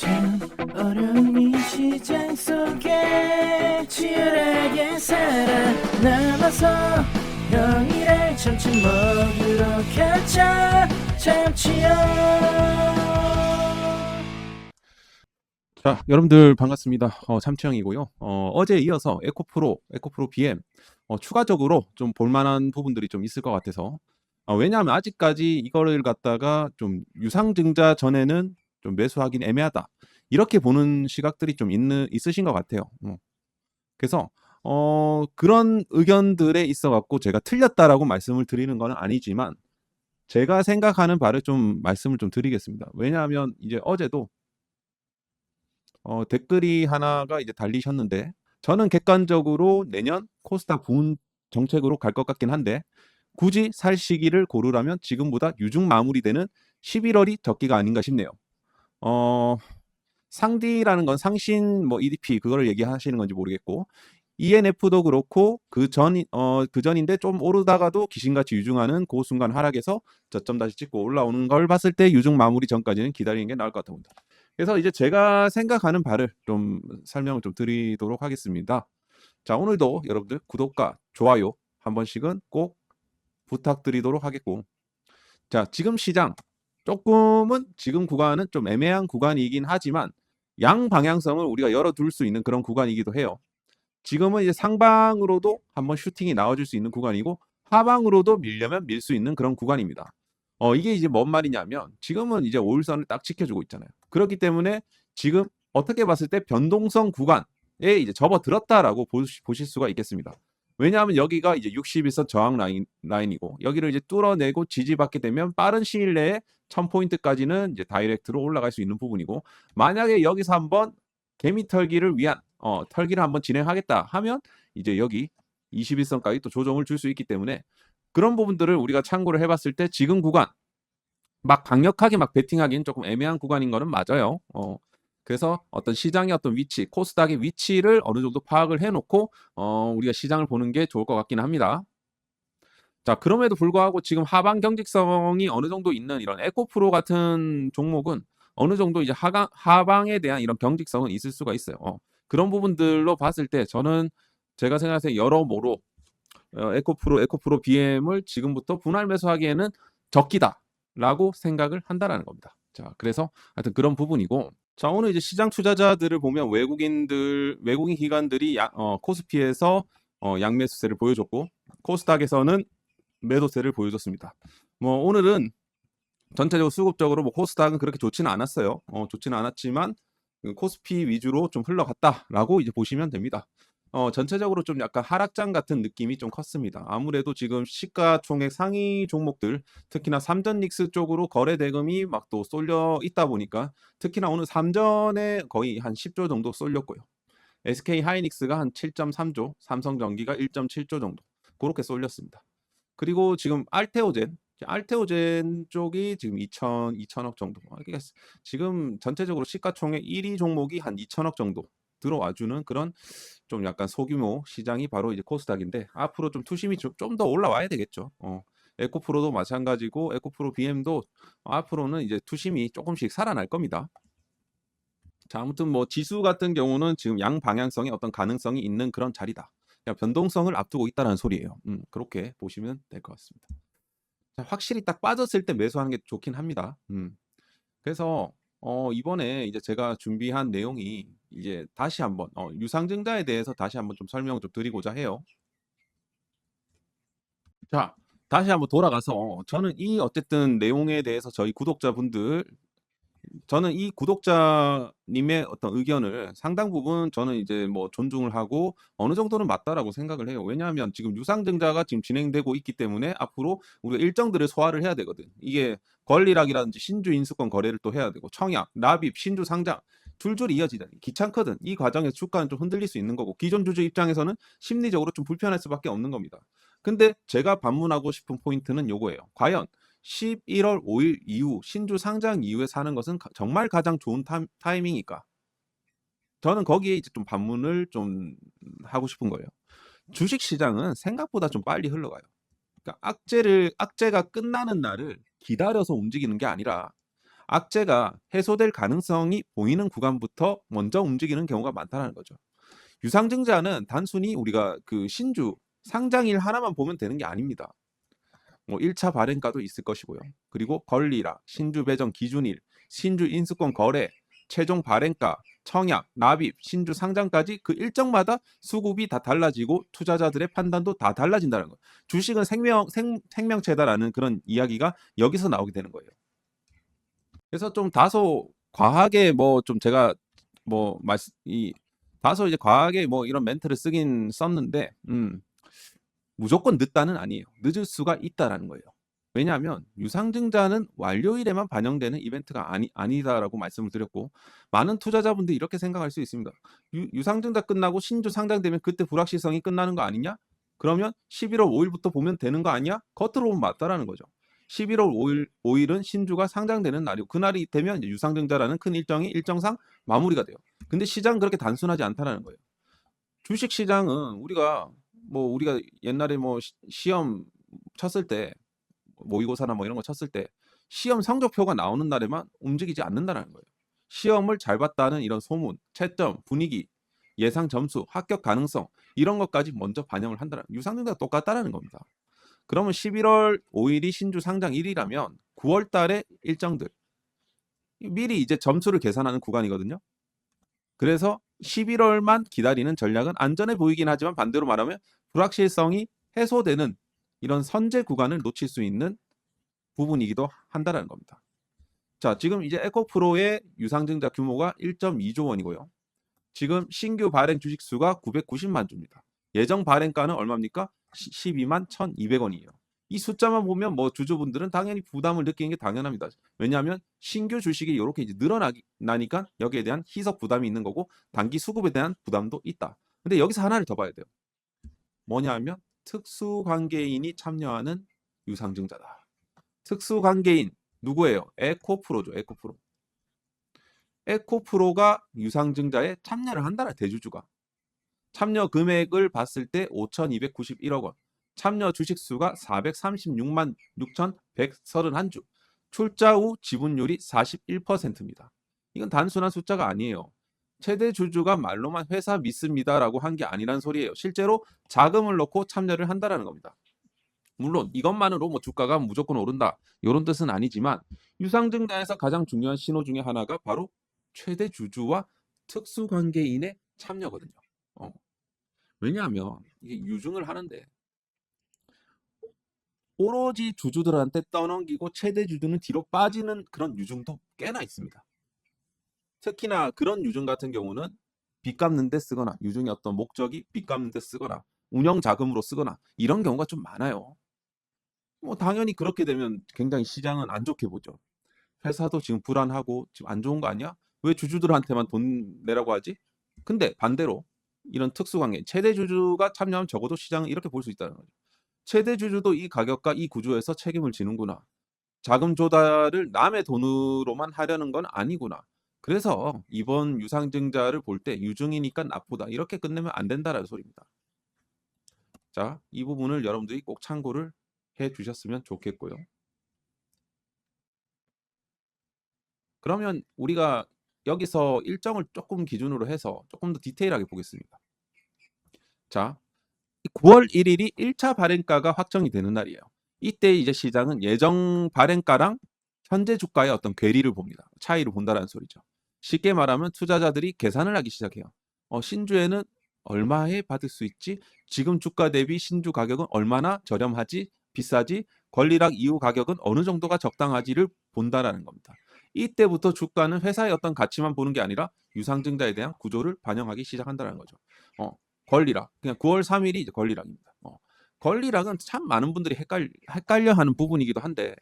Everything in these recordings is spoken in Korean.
참 어려운 이 시장 속에 치열하게 살아남아서 형이랑 참치 먹으러 가자 참치요. 자, 여러분들 반갑습니다. 참치형이고요. 어제에 이어서 에코프로 BM 추가적으로 좀 볼만한 부분들이 좀 있을 것 같아서 왜냐하면 아직까지 이거를 갖다가 좀 유상증자 전에는 좀 매수하긴 애매하다. 이렇게 보는 시각들이 좀 있으신 것 같아요. 그래서 그런 의견들에 있어 갖고 제가 틀렸다라고 말씀을 드리는 건 아니지만 제가 생각하는 바를 좀 말씀을 좀 드리겠습니다. 왜냐하면 이제 어제도 댓글이 하나가 이제 달리셨는데 저는 객관적으로 내년 코스닥 부은 정책으로 갈 것 같긴 한데 굳이 살 시기를 고르라면 지금보다 유중 마무리되는 11월이 적기가 아닌가 싶네요. 어, 상디라는 건 상신 뭐 EDP 그거를 얘기하시는 건지 모르겠고 ENF도 그렇고 그 전인데 좀 오르다가도 귀신같이 유중하는 그 순간 하락에서 저점 다시 찍고 올라오는 걸 봤을 때 유중 마무리 전까지는 기다리는 게 나을 것 같아 봅니다. 그래서 이제 제가 생각하는 바를 좀 설명을 좀 드리도록 하겠습니다. 자, 오늘도 여러분들 구독과 좋아요 한 번씩은 꼭 부탁드리도록 하겠고, 자, 지금 시장 조금은 지금 구간은 좀 애매한 구간이긴 하지만 양 방향성을 우리가 열어둘 수 있는 그런 구간이기도 해요. 지금은 이제 상방으로도 한번 슈팅이 나와줄 수 있는 구간이고 하방으로도 밀려면 밀 수 있는 그런 구간입니다. 이게 이제 뭔 말이냐면 지금은 이제 5일선을 딱 지켜주고 있잖아요. 그렇기 때문에 지금 어떻게 봤을 때 변동성 구간에 이제 접어들었다라고 보실 수가 있겠습니다. 왜냐하면 여기가 이제 60일선 저항 라인이고 여기를 이제 뚫어내고 지지받게 되면 빠른 시일 내에 1000포인트까지는 이제 다이렉트로 올라갈 수 있는 부분이고 만약에 여기서 한번 개미 털기를 위한 털기를 한번 진행하겠다 하면 이제 여기 21선까지 또 조정을 줄 수 있기 때문에 그런 부분들을 우리가 참고를 해봤을 때 지금 구간 막 강력하게 막 베팅하기는 조금 애매한 구간인 거는 맞아요. 그래서 어떤 시장의 어떤 위치, 코스닥의 위치를 어느 정도 파악을 해놓고 우리가 시장을 보는 게 좋을 것 같기는 합니다. 자, 그럼에도 불구하고 지금 하방 경직성이 어느 정도 있는 이런 에코프로 같은 종목은 어느 정도 이제 하방에 대한 이런 경직성은 있을 수가 있어요. 그런 부분들로 봤을 때 저는 제가 생각해서 여러모로 에코프로 BM을 지금부터 분할 매수하기에는 적기다라고 생각을 한다라는 겁니다. 자, 그래서 하여튼 그런 부분이고, 자, 오늘 이제 시장 투자자들을 보면 외국인 기관들이 코스피에서 양매수세를 보여줬고 코스닥에서는 매도세를 보여줬습니다. 뭐 오늘은 전체적으로 수급적으로 뭐 코스닥은 그렇게 좋지는 않았어요. 좋지는 않았지만 그 코스피 위주로 좀 흘러갔다라고 이제 보시면 됩니다. 전체적으로 좀 약간 하락장 같은 느낌이 좀 컸습니다. 아무래도 지금 시가총액 상위 종목들, 특히나 삼전 닉스 쪽으로 거래 대금이 막 또 쏠려 있다 보니까 특히나 오늘 삼전에 거의 한 10조 정도 쏠렸고요. SK 하이닉스가 한 7.3조, 삼성전기가 1.7조 정도 그렇게 쏠렸습니다. 그리고 지금 알테오젠 쪽이 지금 2천억 정도. 그러니까 지금 전체적으로 시가총액 1위 종목이 한 2천억 정도 들어와주는 그런 좀 약간 소규모 시장이 바로 이제 코스닥인데 앞으로 좀 투심이 좀 더 올라와야 되겠죠. 에코프로도 마찬가지고 에코프로 BM도 앞으로는 이제 투심이 조금씩 살아날 겁니다. 자, 아무튼 뭐 지수 같은 경우는 지금 양 방향성의 어떤 가능성이 있는 그런 자리다. 그냥 변동성을 앞두고 있다는 소리예요. 그렇게 보시면 될 것 같습니다. 자, 확실히 딱 빠졌을 때 매수하는 게 좋긴 합니다. 그래서 이번에 이제 제가 준비한 내용이 이제 다시 한번 유상증자에 대해서 다시 한번 좀 설명을 좀 드리고자 해요. 자, 다시 한번 돌아가서 저는 이 어쨌든 내용에 대해서 저는 이 구독자님의 어떤 의견을 상당 부분 저는 이제 뭐 존중을 하고 어느 정도는 맞다라고 생각을 해요. 왜냐하면 지금 유상증자가 지금 진행되고 있기 때문에 앞으로 우리가 일정들을 소화를 해야 되거든. 이게 권리락이라든지 신주 인수권 거래를 또 해야 되고 청약, 납입, 신주 상장 줄줄이 이어지잖아요. 귀찮거든. 이 과정에서 주가는 좀 흔들릴 수 있는 거고 기존 주주 입장에서는 심리적으로 좀 불편할 수밖에 없는 겁니다. 근데 제가 반문하고 싶은 포인트는 요거예요. 과연 11월 5일 이후 신주 상장 이후에 사는 것은 정말 가장 좋은 타이밍일까? 저는 거기에 이제 좀 반문을 좀 하고 싶은 거예요. 주식 시장은 생각보다 좀 빨리 흘러가요. 그러니까 악재가 끝나는 날을 기다려서 움직이는 게 아니라 악재가 해소될 가능성이 보이는 구간부터 먼저 움직이는 경우가 많다는 거죠. 유상증자는 단순히 우리가 그 신주 상장일 하나만 보면 되는 게 아닙니다. 뭐 1차 발행가도 있을 것이고요. 그리고 권리락, 신주 배정 기준일, 신주 인수권 거래, 최종 발행가, 청약, 납입, 신주 상장까지 그 일정마다 수급이 다 달라지고 투자자들의 판단도 다 달라진다는 거예요. 주식은 생명체다라는 그런 이야기가 여기서 나오게 되는 거예요. 그래서 좀 다소 과하게 뭐 좀 제가 뭐 다소 이제 과하게 뭐 이런 멘트를 쓰긴 썼는데 무조건 늦다는 아니에요. 늦을 수가 있다라는 거예요. 왜냐하면 유상증자는 완료일에만 반영되는 이벤트가 아니다라고 말씀을 드렸고, 많은 투자자분들이 이렇게 생각할 수 있습니다. 유상증자 끝나고 신주 상장되면 그때 불확실성이 끝나는 거 아니냐? 그러면 11월 5일부터 보면 되는 거 아니야? 겉으로 보면 맞다라는 거죠. 11월 5일은 신주가 상장되는 날이고, 그날이 되면 이제 유상증자라는 큰 일정이 일정상 마무리가 돼요. 근데 시장은 그렇게 단순하지 않다라는 거예요. 주식 시장은 우리가 옛날에 뭐 시험 쳤을 때 모의고사나 뭐 이런 거 쳤을 때 시험 성적표가 나오는 날에만 움직이지 않는다는 거예요. 시험을 잘 봤다는 이런 소문, 채점, 분위기, 예상 점수, 합격 가능성 이런 것까지 먼저 반영을 한다는, 유상증자가 똑같다라는 겁니다. 그러면 11월 5일이 신주 상장일이라면 9월 달에 일정들 미리 이제 점수를 계산하는 구간이거든요. 그래서 11월만 기다리는 전략은 안전해 보이긴 하지만, 반대로 말하면 불확실성이 해소되는 이런 선제 구간을 놓칠 수 있는 부분이기도 한다는 겁니다. 자, 지금 이제 에코프로의 유상증자 규모가 1.2조 원이고요. 지금 신규 발행 주식 수가 990만 주입니다. 예정 발행가는 얼마입니까? 12만 1,200원이에요. 이 숫자만 보면 뭐 주주분들은 당연히 부담을 느끼는 게 당연합니다. 왜냐하면 신규 주식이 이렇게 이제 늘어나니까 여기에 대한 희석 부담이 있는 거고, 단기 수급에 대한 부담도 있다. 근데 여기서 하나를 더 봐야 돼요. 뭐냐 하면 특수관계인이 참여하는 유상증자다. 특수관계인 누구예요? 에코프로죠. 에코프로. 에코프로가 유상증자에 참여를 한다는, 대주주가. 참여 금액을 봤을 때 5,291억 원. 참여 주식 수가 436만 6,131주. 출자 후 지분율이 41%입니다. 이건 단순한 숫자가 아니에요. 최대 주주가 말로만 회사 믿습니다라고 한 게 아니란 소리예요. 실제로 자금을 넣고 참여를 한다라는 겁니다. 물론 이것만으로 뭐 주가가 무조건 오른다 이런 뜻은 아니지만, 유상증자에서 가장 중요한 신호 중에 하나가 바로 최대 주주와 특수관계인의 참여거든요. 왜냐하면 이게 유증을 하는데 오로지 주주들한테 떠넘기고 최대 주주는 뒤로 빠지는 그런 유증도 꽤나 있습니다. 특히나 그런 유증 같은 경우는 빚 갚는 데 쓰거나, 유증의 어떤 목적이 빚 갚는 데 쓰거나 운영 자금으로 쓰거나 이런 경우가 좀 많아요. 뭐 당연히 그렇게 되면 굉장히 시장은 안 좋게 보죠. 회사도 지금 불안하고 지금 안 좋은 거 아니야? 왜 주주들한테만 돈 내라고 하지? 근데 반대로 이런 특수관계, 최대 주주가 참여하면 적어도 시장은 이렇게 볼 수 있다는 거죠. 최대 주주도 이 가격과 이 구조에서 책임을 지는구나. 자금 조달을 남의 돈으로만 하려는 건 아니구나. 그래서 이번 유상증자를 볼 때 유증이니까 나쁘다, 이렇게 끝내면 안 된다라는 소리입니다. 자, 이 부분을 여러분들이 꼭 참고를 해 주셨으면 좋겠고요. 그러면 우리가 여기서 일정을 조금 기준으로 해서 조금 더 디테일하게 보겠습니다. 자, 9월 1일이 1차 발행가가 확정이 되는 날이에요. 이때 이제 시장은 예정 발행가랑 현재 주가의 어떤 괴리를 봅니다. 차이를 본다라는 소리죠. 쉽게 말하면 투자자들이 계산을 하기 시작해요. 신주에는 얼마에 받을 수 있지? 지금 주가 대비 신주 가격은 얼마나 저렴하지? 비싸지? 권리락 이후 가격은 어느 정도가 적당하지를 본다라는 겁니다. 이때부터 주가는 회사의 어떤 가치만 보는 게 아니라 유상증자에 대한 구조를 반영하기 시작한다는 거죠. 권리락, 그냥 9월 3일이 이제 권리락입니다. 권리락은 참 많은 분들이 헷갈려하는 부분이기도 한데,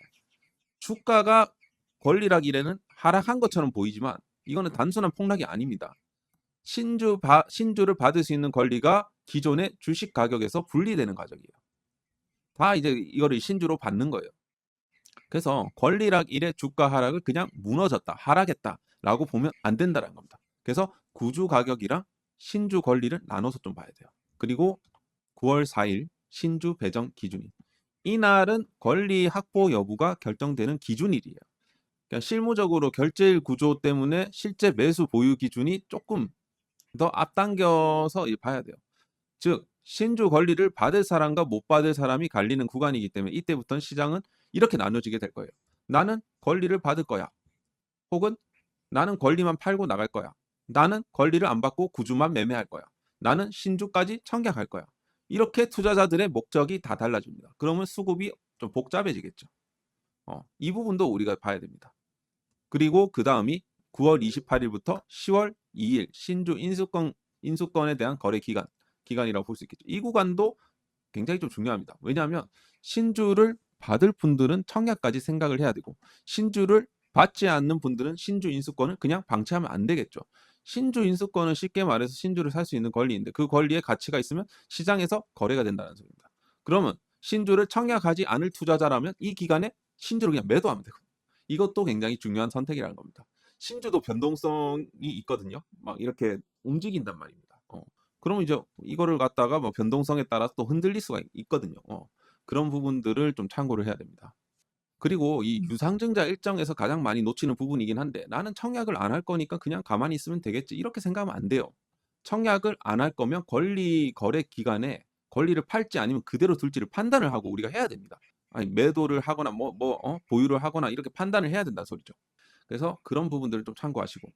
주가가 권리락일에는 하락한 것처럼 보이지만 이거는 단순한 폭락이 아닙니다. 신주를 받을 수 있는 권리가 기존의 주식 가격에서 분리되는 과정이에요. 다 이제 이거를 신주로 받는 거예요. 그래서 권리락일의 주가 하락을 그냥 무너졌다, 하락했다라고 보면 안 된다는 겁니다. 그래서 구주 가격이랑 신주 권리를 나눠서 좀 봐야 돼요. 그리고 9월 4일 신주 배정 기준일. 이날은 권리 확보 여부가 결정되는 기준일이에요. 그러니까 실무적으로 결제일 구조 때문에 실제 매수 보유 기준이 조금 더 앞당겨서 봐야 돼요. 즉 신주 권리를 받을 사람과 못 받을 사람이 갈리는 구간이기 때문에 이때부터는 시장은 이렇게 나눠지게 될 거예요. 나는 권리를 받을 거야. 혹은 나는 권리만 팔고 나갈 거야. 나는 권리를 안 받고 구주만 매매할 거야. 나는 신주까지 청약할 거야. 이렇게 투자자들의 목적이 다 달라집니다. 그러면 수급이 좀 복잡해지겠죠. 이 부분도 우리가 봐야 됩니다. 그리고 그 다음이 9월 28일부터 10월 2일 신주 인수권에 대한 거래 기간이라고 볼 수 있겠죠. 이 구간도 굉장히 좀 중요합니다. 왜냐하면 신주를 받을 분들은 청약까지 생각을 해야 되고 신주를 받지 않는 분들은 신주 인수권을 그냥 방치하면 안 되겠죠. 신주 인수권은 쉽게 말해서 신주를 살 수 있는 권리인데 그 권리에 가치가 있으면 시장에서 거래가 된다는 소리입니다. 그러면 신주를 청약하지 않을 투자자라면 이 기간에 신주를 그냥 매도하면 되거든요. 이것도 굉장히 중요한 선택이라는 겁니다. 신주도 변동성이 있거든요. 막 이렇게 움직인단 말입니다. 그러면 이제 이거를 갖다가 뭐 변동성에 따라서 또 흔들릴 수가 있거든요. 그런 부분들을 좀 참고를 해야 됩니다. 그리고 이 유상증자 일정에서 가장 많이 놓치는 부분이긴 한데 나는 청약을 안 할 거니까 그냥 가만히 있으면 되겠지 이렇게 생각하면 안 돼요. 청약을 안 할 거면 권리 거래 기간에 권리를 팔지 아니면 그대로 둘지를 판단을 하고 우리가 해야 됩니다. 아니 매도를 하거나 보유를 하거나 이렇게 판단을 해야 된다는 소리죠. 그래서 그런 부분들을 좀 참고하시고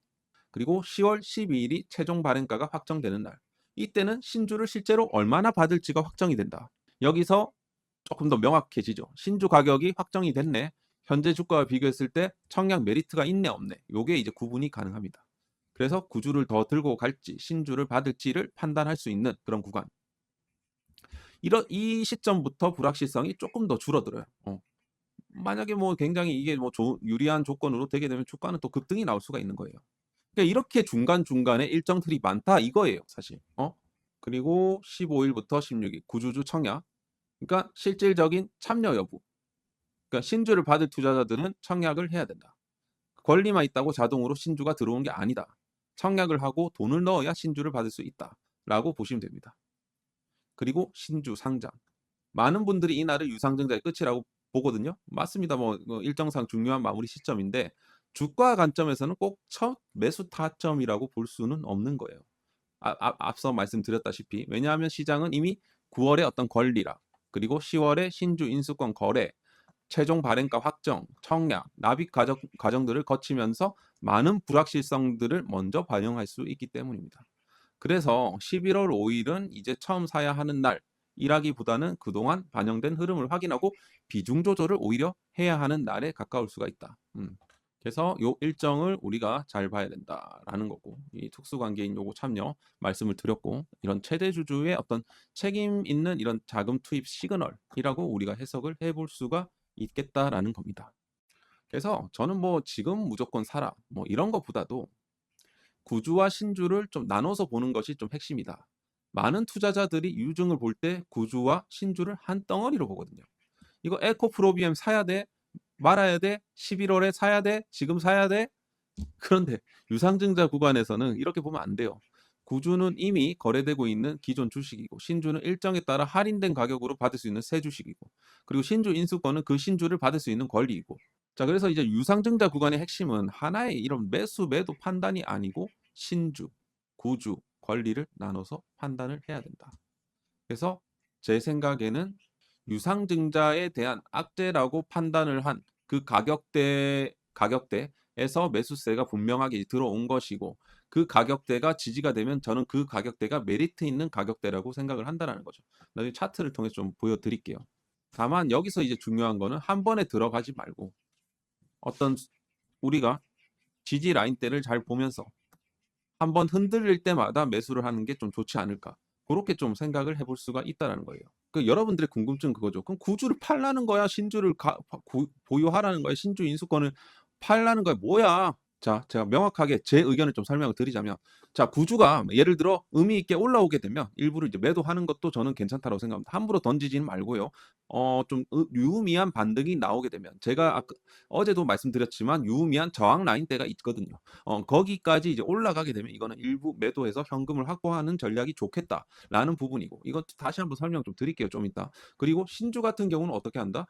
그리고 10월 12일이 최종 발행가가 확정되는 날 이때는 신주를 실제로 얼마나 받을지가 확정이 된다. 여기서 조금 더 명확해지죠. 신주 가격이 확정이 됐네. 현재 주가와 비교했을 때 청약 메리트가 있네 없네. 요게 이제 구분이 가능합니다. 그래서 구주를 더 들고 갈지 신주를 받을지를 판단할 수 있는 그런 구간. 이 시점부터 불확실성이 조금 더 줄어들어요. 만약에 뭐 굉장히 이게 뭐 유리한 조건으로 되게 되면 주가는 또 급등이 나올 수가 있는 거예요. 그러니까 이렇게 중간중간에 일정 틀이 많다 이거예요, 사실. 그리고 15일부터 16일 구주주 청약. 그러니까 실질적인 참여 여부. 그러니까 신주를 받을 투자자들은 청약을 해야 된다. 권리만 있다고 자동으로 신주가 들어오는 게 아니다. 청약을 하고 돈을 넣어야 신주를 받을 수 있다. 라고 보시면 됩니다. 그리고 신주 상장. 많은 분들이 이날을 유상증자의 끝이라고 보거든요. 맞습니다. 뭐 일정상 중요한 마무리 시점인데 주가 관점에서는 꼭 첫 매수 타점이라고 볼 수는 없는 거예요. 앞서 말씀드렸다시피 왜냐하면 시장은 이미 9월에 어떤 권리락 그리고 10월에 신주 인수권 거래 최종 발행가 확정, 청약, 납입 과정들을 거치면서 많은 불확실성들을 먼저 반영할 수 있기 때문입니다. 그래서 11월 5일은 이제 처음 사야 하는 날이라기보다는 그동안 반영된 흐름을 확인하고 비중 조절을 오히려 해야 하는 날에 가까울 수가 있다. 그래서 요 일정을 우리가 잘 봐야 된다라는 거고 이 특수관계인 요거 참여 말씀을 드렸고 이런 최대주주의 어떤 책임 있는 이런 자금 투입 시그널이라고 우리가 해석을 해볼 수가 있겠다라는 겁니다. 그래서 저는 뭐 지금 무조건 사라 뭐 이런 것보다도 구주와 신주를 좀 나눠서 보는 것이 좀 핵심이다. 많은 투자자들이 유증을 볼 때 구주와 신주를 한 덩어리로 보거든요. 이거 에코프로비엠 사야 돼? 말아야 돼? 11월에 사야 돼? 지금 사야 돼? 그런데 유상증자 구간에서는 이렇게 보면 안 돼요. 구주는 이미 거래되고 있는 기존 주식이고 신주는 일정에 따라 할인된 가격으로 받을 수 있는 새 주식이고 그리고 신주 인수권은 그 신주를 받을 수 있는 권리이고 자 그래서 이제 유상증자 구간의 핵심은 하나의 이런 매수 매도 판단이 아니고 신주, 구주, 권리를 나눠서 판단을 해야 된다. 그래서 제 생각에는 유상증자에 대한 악재라고 판단을 한 그 가격대에서 매수세가 분명하게 들어온 것이고 그 가격대가 지지가 되면 저는 그 가격대가 메리트 있는 가격대라고 생각을 한다는 거죠. 나중에 차트를 통해서 좀 보여드릴게요. 다만 여기서 이제 중요한 거는 한 번에 들어가지 말고 어떤 우리가 지지 라인대를 잘 보면서 한번 흔들릴 때마다 매수를 하는 게 좀 좋지 않을까. 그렇게 좀 생각을 해볼 수가 있다는 거예요. 여러분들의 궁금증은 그거죠. 그럼 구주를 팔라는 거야? 신주를 보유하라는 거야? 신주 인수권을 팔라는 거야? 뭐야? 자, 제가 명확하게 제 의견을 좀 설명을 드리자면 자, 구주가 예를 들어 의미 있게 올라오게 되면 일부를 이제 매도하는 것도 저는 괜찮다고 생각합니다. 함부로 던지지는 말고요. 좀 유의미한 반등이 나오게 되면 제가 어제도 말씀드렸지만 유의미한 저항 라인대가 있거든요. 거기까지 이제 올라가게 되면 이거는 일부 매도해서 현금을 확보하는 전략이 좋겠다라는 부분이고 이건 다시 한번 설명 좀 드릴게요. 좀 이따. 그리고 신주 같은 경우는 어떻게 한다?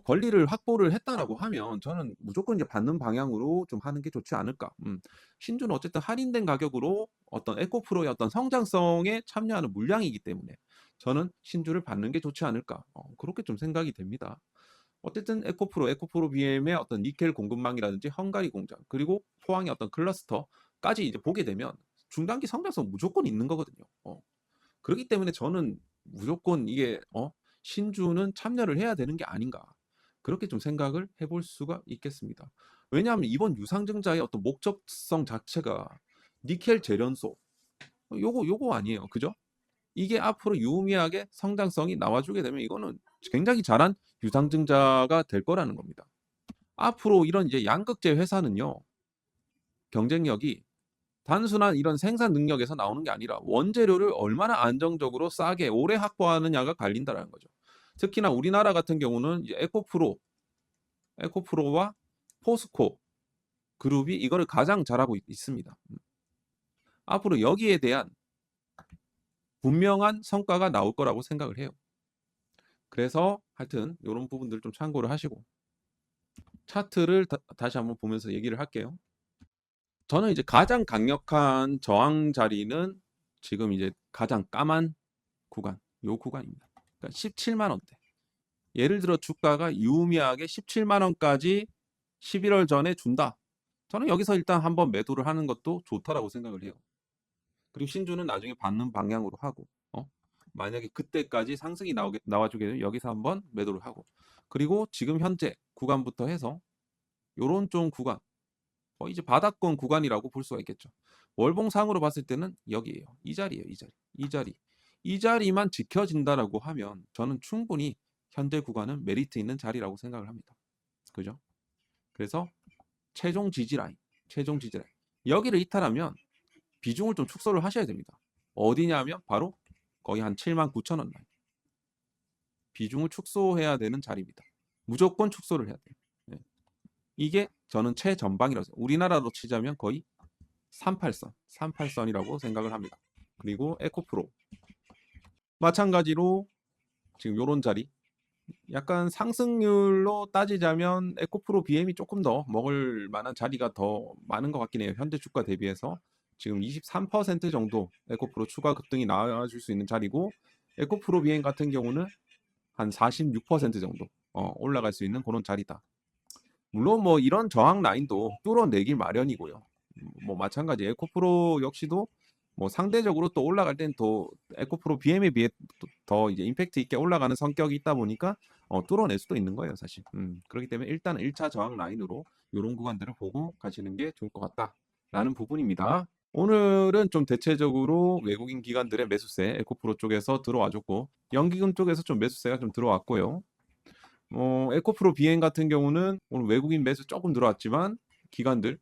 권리를 확보를 했다라고 하면 저는 무조건 이제 받는 방향으로 좀 하는 게 좋지 않을까. 신주는 어쨌든 할인된 가격으로 어떤 에코프로의 어떤 성장성에 참여하는 물량이기 때문에 저는 신주를 받는 게 좋지 않을까. 그렇게 좀 생각이 됩니다. 어쨌든 에코프로 BM의 어떤 니켈 공급망이라든지 헝가리 공장 그리고 포항의 어떤 클러스터까지 이제 보게 되면 중단기 성장성 무조건 있는 거거든요. 그렇기 때문에 저는 무조건 이게 신주는 참여를 해야 되는 게 아닌가. 그렇게 좀 생각을 해볼 수가 있겠습니다. 왜냐하면 이번 유상증자의 어떤 목적성 자체가 니켈 재련소 요거 아니에요. 그죠? 이게 앞으로 유의미하게 성장성이 나와주게 되면 이거는 굉장히 잘한 유상증자가 될 거라는 겁니다. 앞으로 이런 이제 양극재 회사는요, 경쟁력이 단순한 이런 생산 능력에서 나오는 게 아니라 원재료를 얼마나 안정적으로 싸게 오래 확보하느냐가 갈린다라는 거죠. 특히나 우리나라 같은 경우는 이제 에코프로와 포스코 그룹이 이거를 가장 잘하고 있습니다. 앞으로 여기에 대한 분명한 성과가 나올 거라고 생각을 해요. 그래서 하여튼 이런 부분들 좀 참고를 하시고 차트를 다시 한번 보면서 얘기를 할게요. 저는 이제 가장 강력한 저항 자리는 지금 이제 가장 까만 구간, 요 구간입니다. 그러니까 17만 원대. 예를 들어 주가가 유의미하게 17만 원까지 11월 전에 준다. 저는 여기서 일단 한번 매도를 하는 것도 좋다라고 생각을 해요. 그리고 신주는 나중에 받는 방향으로 하고, 만약에 그때까지 상승이 나와주게 되면 여기서 한번 매도를 하고, 그리고 지금 현재 구간부터 해서 요런 좀 구간, 이제 바닥권 구간이라고 볼 수가 있겠죠. 월봉상으로 봤을 때는 여기에요. 이 자리예요. 이 자리만 지켜진다라고 하면 저는 충분히 현재 구간은 메리트 있는 자리라고 생각을 합니다. 그죠? 그래서 최종 지지라인. 여기를 이탈하면 비중을 좀 축소를 하셔야 됩니다. 어디냐면 바로 거의 한 79,000원 라인. 비중을 축소해야 되는 자리입니다. 무조건 축소를 해야 돼요. 네. 이게 저는 최전방이라서 우리나라로 치자면 거의 38선이라고 생각을 합니다. 그리고 에코프로 마찬가지로 지금 요런 자리 약간 상승률로 따지자면 에코프로 BM이 조금 더 먹을 만한 자리가 더 많은 것 같긴 해요. 현재 주가 대비해서 지금 23% 정도 에코프로 추가 급등이 나와줄 수 있는 자리고 에코프로 BM 같은 경우는 한 46% 정도 올라갈 수 있는 그런 자리다. 물론 뭐 이런 저항 라인도 뚫어내길 마련이고요. 뭐 마찬가지 에코프로 역시도 뭐 상대적으로 또 올라갈 땐 또 에코프로 BM에 비해 더 이제 임팩트 있게 올라가는 성격이 있다 보니까 뚫어낼 수도 있는 거예요, 사실. 그렇기 때문에 일단 1차 저항 라인으로 이런 구간들을 보고 가시는 게 좋을 것 같다라는 부분입니다. 오늘은 좀 대체적으로 외국인 기관들의 매수세 에코프로 쪽에서 들어와줬고 연기금 쪽에서 좀 매수세가 좀 들어왔고요. 에코프로 BM 같은 경우는 오늘 외국인 매수 조금 들어왔지만 기관들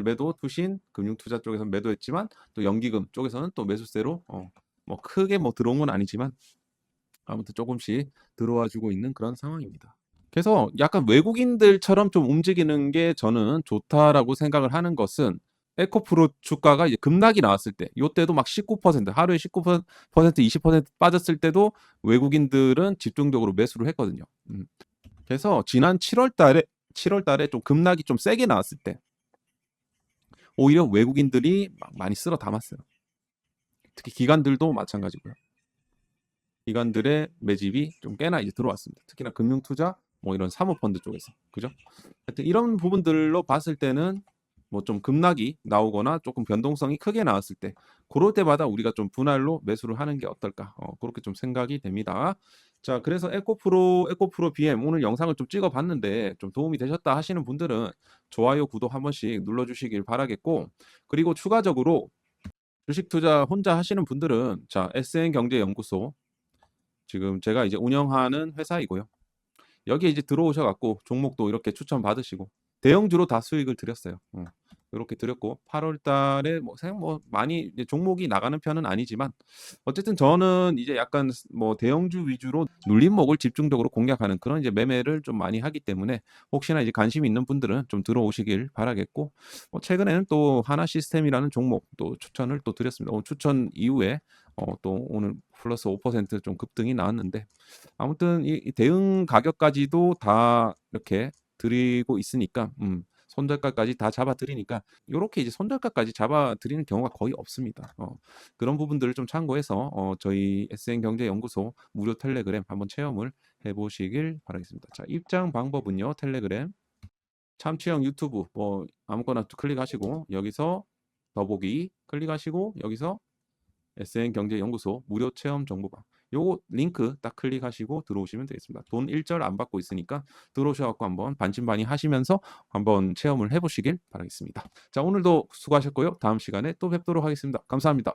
매도 투신 금융투자 쪽에서 매도했지만 또 연기금 쪽에서는 또 매수세로 뭐 크게 뭐 들어온 건 아니지만 아무튼 조금씩 들어와 주고 있는 그런 상황입니다. 그래서 약간 외국인들처럼 좀 움직이는 게 저는 좋다라고 생각을 하는 것은 에코프로 주가가 이제 급락이 나왔을 때, 요때도 막 19%, 하루에 19%, 20% 빠졌을 때도 외국인들은 집중적으로 매수를 했거든요. 그래서 지난 7월 달에 좀 급락이 좀 세게 나왔을 때, 오히려 외국인들이 많이 쓸어 담았어요. 특히 기관들도 마찬가지고요. 기관들의 매집이 좀 꽤나 이제 들어왔습니다. 특히나 금융투자, 뭐 이런 사모펀드 쪽에서, 그죠? 하여튼 이런 부분들로 봤을 때는 뭐 좀 급락이 나오거나 조금 변동성이 크게 나왔을 때, 그럴 때마다 우리가 좀 분할로 매수를 하는 게 어떨까? 그렇게 좀 생각이 됩니다. 자, 그래서 에코프로 BM 오늘 영상을 좀 찍어봤는데 좀 도움이 되셨다 하시는 분들은 좋아요, 구독 한 번씩 눌러주시길 바라겠고, 그리고 추가적으로 주식 투자 혼자 하시는 분들은 자, SN경제연구소 지금 제가 이제 운영하는 회사이고요. 여기에 이제 들어오셔갖고 종목도 이렇게 추천 받으시고 대형주로 다 수익을 드렸어요. 이렇게 드렸고 8월 달에 뭐 많이 이제 종목이 나가는 편은 아니지만 어쨌든 저는 이제 약간 뭐 대형주 위주로 눌림목을 집중적으로 공략하는 그런 이제 매매를 좀 많이 하기 때문에 혹시나 이제 관심 있는 분들은 좀 들어오시길 바라겠고 최근에는 또 하나 시스템이라는 종목 또 추천을 또 드렸습니다. 추천 이후에 또 오늘 플러스 5%좀 급등이 나왔는데 아무튼 이 대응 가격까지도 다 이렇게 드리고 있으니까 손절가까지 다 잡아 드리니까 요렇게 이제 손절가까지 잡아 드리는 경우가 거의 없습니다. 그런 부분들을 좀 참고해서 저희 SN경제연구소 무료 텔레그램 한번 체험을 해 보시길 바라겠습니다. 자, 입장 방법은요. 텔레그램 참치형 유튜브 뭐 아무거나 클릭하시고 여기서 더보기 클릭하시고 여기서 SN경제연구소 무료 체험 정보방 요거 링크 딱 클릭하시고 들어오시면 되겠습니다. 돈 일절 안 받고 있으니까 들어오셔갖고 한번 반신반의 하시면서 한번 체험을 해보시길 바라겠습니다. 자, 오늘도 수고하셨고요. 다음 시간에 또 뵙도록 하겠습니다. 감사합니다.